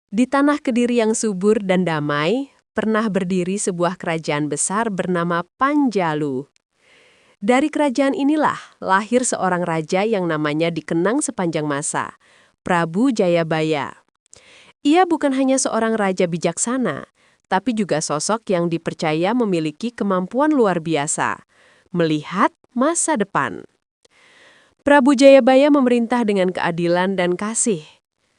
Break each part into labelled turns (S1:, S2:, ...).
S1: Di tanah Kediri yang subur dan damai, pernah berdiri sebuah kerajaan besar bernama Panjalu. Dari kerajaan inilah lahir seorang raja yang namanya dikenang sepanjang masa, Prabu Jayabaya. Ia bukan hanya seorang raja bijaksana, tapi juga sosok yang dipercaya memiliki kemampuan luar biasa, melihat masa depan. Prabu Jayabaya memerintah dengan keadilan dan kasih.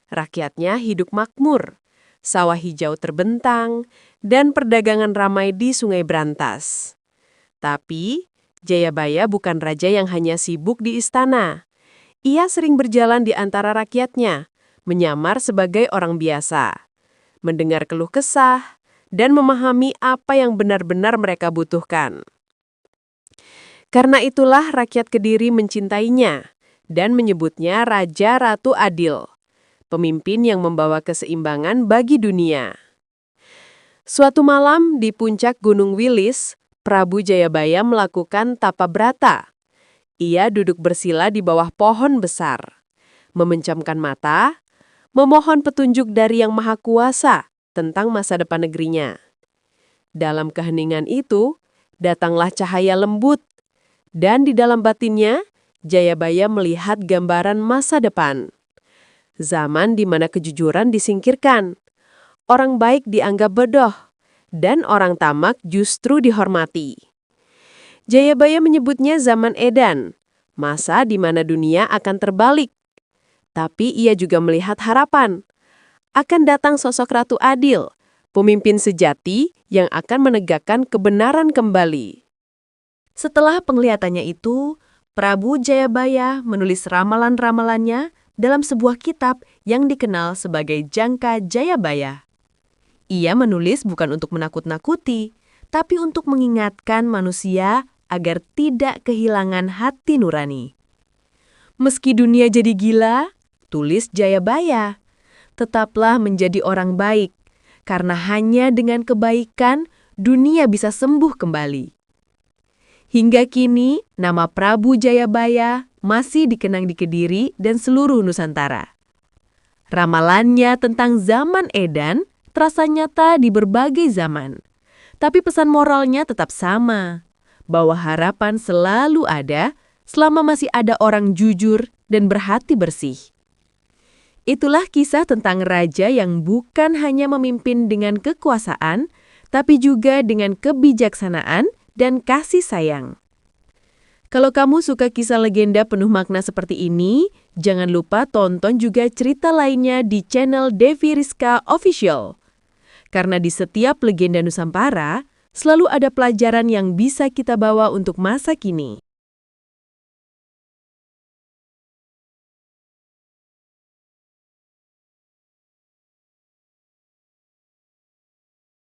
S1: Rakyatnya hidup makmur, sawah hijau terbentang, dan perdagangan ramai di Sungai Brantas. Tapi, Jayabaya bukan raja yang hanya sibuk di istana. Ia sering berjalan di antara rakyatnya, menyamar sebagai orang biasa, mendengar keluh kesah, dan memahami apa yang benar-benar mereka butuhkan. Karena itulah rakyat Kediri mencintainya dan menyebutnya Raja Ratu Adil, pemimpin yang membawa keseimbangan bagi dunia. Suatu malam di puncak Gunung Wilis, Prabu Jayabaya melakukan tapa brata. Ia duduk bersila di bawah pohon besar, memejamkan mata, memohon petunjuk dari Yang Maha Kuasa tentang masa depan negerinya. Dalam keheningan itu, datanglah cahaya lembut, dan di dalam batinnya, Jayabaya melihat gambaran masa depan. Zaman di mana kejujuran disingkirkan, orang baik dianggap bodoh, dan orang tamak justru dihormati. Jayabaya menyebutnya zaman edan, masa di mana dunia akan terbalik. Tapi ia juga melihat harapan. Akan datang sosok Ratu Adil, pemimpin sejati yang akan menegakkan kebenaran kembali. Setelah penglihatannya itu, Prabu Jayabaya menulis ramalan-ramalannya dalam sebuah kitab yang dikenal sebagai Jangka Jayabaya. Ia menulis bukan untuk menakut-nakuti, tapi untuk mengingatkan manusia agar tidak kehilangan hati nurani. Meski dunia jadi gila, tulis Jayabaya, tetaplah menjadi orang baik, karena hanya dengan kebaikan dunia bisa sembuh kembali. Hingga kini, nama Prabu Jayabaya masih dikenang di Kediri dan seluruh Nusantara. Ramalannya tentang zaman edan terasa nyata di berbagai zaman. Tapi pesan moralnya tetap sama, bahwa harapan selalu ada selama masih ada orang jujur dan berhati bersih. Itulah kisah tentang raja yang bukan hanya memimpin dengan kekuasaan, tapi juga dengan kebijaksanaan dan kasih sayang. Kalau kamu suka kisah legenda penuh makna seperti ini, jangan lupa tonton juga cerita lainnya di channel Devi Rizka Official. Karena di setiap legenda Nusantara, selalu ada pelajaran yang bisa kita bawa untuk masa kini.